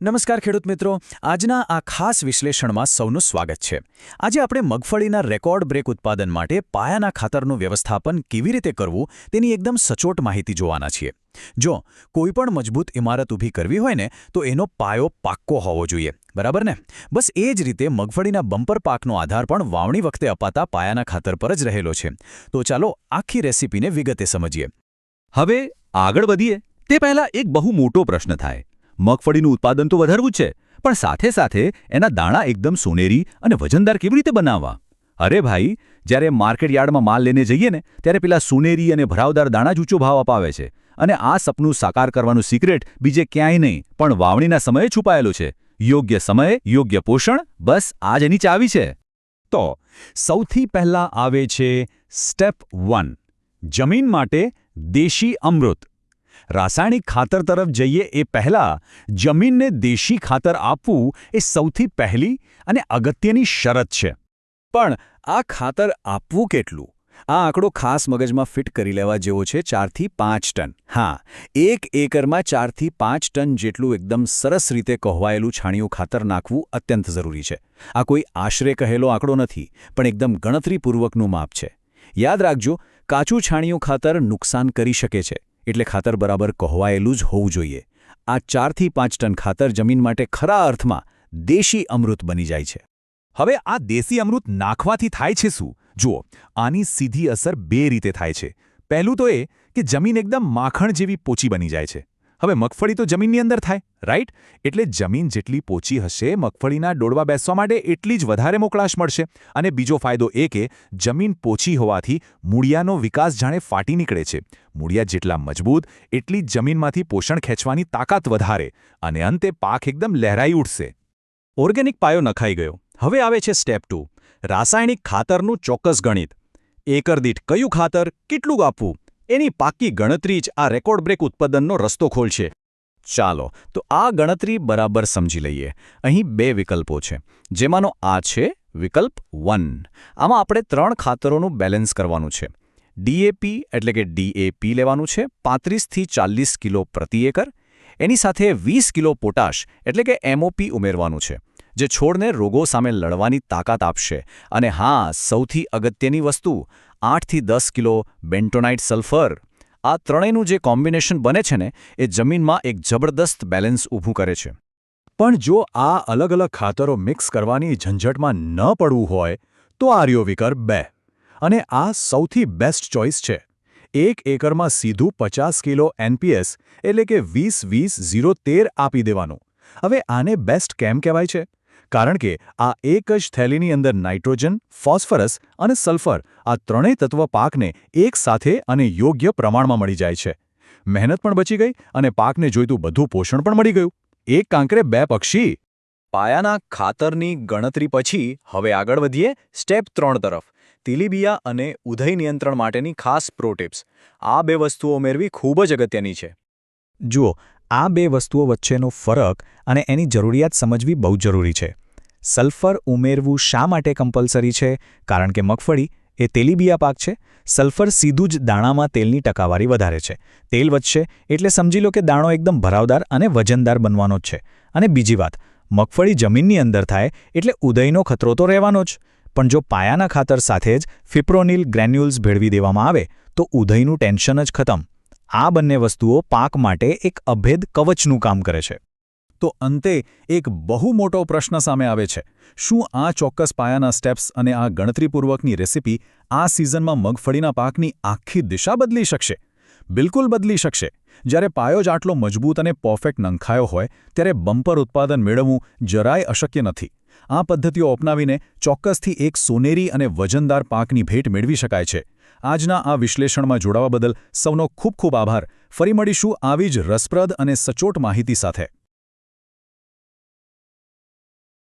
નમસ્કાર ખેડૂત મિત્રો, આજના આ ખાસ વિશ્લેષણમાં સૌનું સ્વાગત છે. આજે આપણે મગફળીના રેકોર્ડ બ્રેક ઉત્પાદન માટે પાયાના ખાતરનું વ્યવસ્થાપન કેવી રીતે કરવું તેની એકદમ સચોટ માહિતી જોવાના છીએ. જો કોઈપણ મજબૂત ઇમારત ઊભી કરવી હોય ને તો એનો પાયો પાક્કો હોવો જોઈએ, બરાબર ને? બસ એ જ રીતે મગફળીના બમ્પર પાકનો આધાર પણ વાવણી વખતે અપાતા પાયાના ખાતર પર જ રહેલો છે. તો ચાલો આખી રેસીપીને વિગતે સમજીએ. હવે આગળ વધીએ તે પહેલા એક બહુ મોટો પ્રશ્ન થાય. મગફળીનું ઉત્પાદન તો વધારવું છે, પણ સાથે સાથે એના દાણા એકદમ સોનેરી અને વજનદાર કેવી રીતે બનાવવા? અરે ભાઈ, જ્યારે માર્કેટ યાર્ડમાં માલ લઈને જઈએ ને ત્યારે પેલા સોનેરી અને ભરાવદાર દાણા જ ઊંચો ભાવ અપાવે છે. અને આ સપનું સાકાર કરવાનું સિક્રેટ બીજે ક્યાંય નહીં પણ વાવણીના સમયે છુપાયેલું છે. યોગ્ય સમય, યોગ્ય પોષણ, બસ આ જ એની ચાવી છે. તો સૌથી પહેલા આવે છે સ્ટેપ 1, જમીન માટે દેશી અમૃત. રાસાયણિક ખાતર તરફ જઈએ એ પહેલાં જમીનને દેશી ખાતર આપવું એ સૌથી પહેલી અને અગત્યની શરત છે. પણ આ ખાતર આપવું કેટલું? આ આંકડો ખાસ મગજમાં ફિટ કરી લેવા જેવો છે. 4 થી 5 ટન. હા, 1 એકરમાં 4 થી 5 ટન જેટલું એકદમ સરસ રીતે કહેવાયેલું છાણિયું ખાતર નાખવું અત્યંત જરૂરી છે. આ કોઈ આશરે કહેલો આંકડો નથી, પણ એકદમ ગણતરીપૂર્વકનું માપ છે. યાદ રાખજો, કાચું છાણિયું ખાતર નુકસાન કરી શકે છે, એટલે ખાતર બરાબર કહેવાયેલું જ હોવું જોઈએ. આ 4 થી 5 ટન ખાતર જમીન માટે ખરા અર્થમાં દેશી અમૃત બની જાય છે. હવે આ દેશી અમૃત નાખવાથી થાય છે શું? જુઓ, આની સીધી અસર 2 રીતે થાય છે. પહેલું તો એ કે જમીન એકદમ માખણ જેવી પોચી બની જાય છે. હવે મગફળી તો જમીનની અંદર થાય, રાઈટ? એટલે જમીન જેટલી પોચી હશે, મગફળીના ડોડવા બેસવા માટે એટલી જ વધારે મોકળાશ મળશે. અને બીજો ફાયદો એ કે જમીન પોચી હોવાથી મૂળિયાનો વિકાસ જાણે ફાટી નીકળે છે. મૂળિયા જેટલા મજબૂત એટલી જ જમીનમાંથી પોષણ ખેંચવાની તાકાત વધારે અને અંતે પાક એકદમ લહેરાઈ ઉઠશે. ઓર્ગેનિક પાયો નખાઈ ગયો. હવે આવે છે સ્ટેપ 2, રાસાયણિક ખાતરનું ચોક્કસ ગણિત. એકર દીઠ કયું ખાતર કેટલું આપવું એની પાક્કી ગણતરી જ આ રેકોર્ડ બ્રેક ઉત્પાદનનો રસ્તો ખોલશે. ચાલો તો આ ગણતરી બરાબર સમજી લઈએ. અહીં 2 વિકલ્પો છે, જેમાંનો આ છે વિકલ્પ 1. આમાં આપણે 3 ખાતરોનું બેલેન્સ કરવાનું છે. DAP એટલે કે DAP લેવાનું છે 35 થી 40 કિલો પ્રતિ એકર. એની સાથે 20 કિલો પોટાશ એટલે કે MOP ઉમેરવાનું છે, જે છોડને રોગો સામે લડવાની તાકાત આપશે. અને હા, સૌથી અગત્યની વસ્તુ 8 થી 10 કિલો બેન્ટોનાઇટ સલ્ફર. આ ત્રણેયનું જે કોમ્બિનેશન બને છે ને એ જમીનમાં એક જબરદસ્ત બેલેન્સ ઊભું કરે છે. પણ જો આ અલગ અલગ ખાતરો મિક્સ કરવાની ઝંઝટમાં ન પડવું હોય તો આ રહ્યો વિકલ્પ 2. અને આ સૌથી બેસ્ટ ચોઇસ છે. 1 એકરમાં સીધું 50 કિલો NPS એટલે કે 20-20-0-13 આપી દેવાનું. હવે આને બેસ્ટ કેમ કહેવાય છે? કારણ કે આ એક જ થેલીની અંદર નાઇટ્રોજન, ફોસ્ફરસ અને સલ્ફર આ ત્રણેય તત્વ પાકને એક સાથે અને યોગ્ય પ્રમાણમાં મળી જાય છે. મહેનત પણ બચી ગઈ અને પાકને જોઈતું બધું પોષણ પણ મળી ગયું. એક કાંકરે 2 પક્ષી. પાયાના ખાતરની ગણતરી પછી હવે આગળ વધીએ સ્ટેપ 3 તરફ. તેલીબિયા અને ઉધઈ નિયંત્રણ માટેની ખાસ પ્રો ટિપ્સ. આ 2 વસ્તુઓ ઉમેરવી ખૂબ જ અગત્યની છે. જુઓ, આ 2 વસ્તુઓ વચ્ચેનો ફરક અને એની જરૂરિયાત સમજવી બહુ જરૂરી છે. સલ્ફર ઉમેરવું શા માટે કમ્પલસરી છે? કારણ કે મગફળી એ તેલીબિયા પાક છે. સલ્ફર સીધું જ દાણામાં તેલની ટકાવારી વધારે છે. તેલ વધશે એટલે સમજી લો કે દાણો એકદમ ભરાવદાર અને વજનદાર બનવાનો જ છે. અને બીજી વાત, મગફળી જમીનની અંદર થાય એટલે ઉધઈનો ખતરો તો રહેવાનો જ. પણ જો પાયાના ખાતર સાથે જ ફિપ્રોનિલ ગ્રેન્યુલ્સ ભેળવી દેવામાં આવે તો ઉધઈનું ટેન્શન જ ખતમ. આ બંને વસ્તુઓ પાક માટે એક અભેદ કવચનું કામ કરે છે. તો અંતે એક બહુ મોટો પ્રશ્ન સામે આવે છે. શું આ ચોક્કસ પાયાના સ્ટેપ્સ અને આ ગણતરીપૂર્વકની રેસીપી આ સિઝનમાં મગફળીના પાકની આખી દિશા બદલી શકશે? બિલકુલ બદલી શકશે. જ્યારે પાયો જ આટલો મજબૂત અને પરફેક્ટ નંખાયો હોય ત્યારે બમ્પર ઉત્પાદન મેળવવું જરાય અશક્ય નથી. આ પદ્ધતિઓ અપનાવીને ચોક્કસથી એક સોનેરી અને વજનદાર પાકની ભેટ મેળવી શકાય છે. આજના આ વિશ્લેષણમાં જોડાવા બદલ સૌનો ખૂબ ખૂબ આભાર. ફરી મળીશું આવી જ રસપ્રદ અને સચોટ માહિતી સાથે.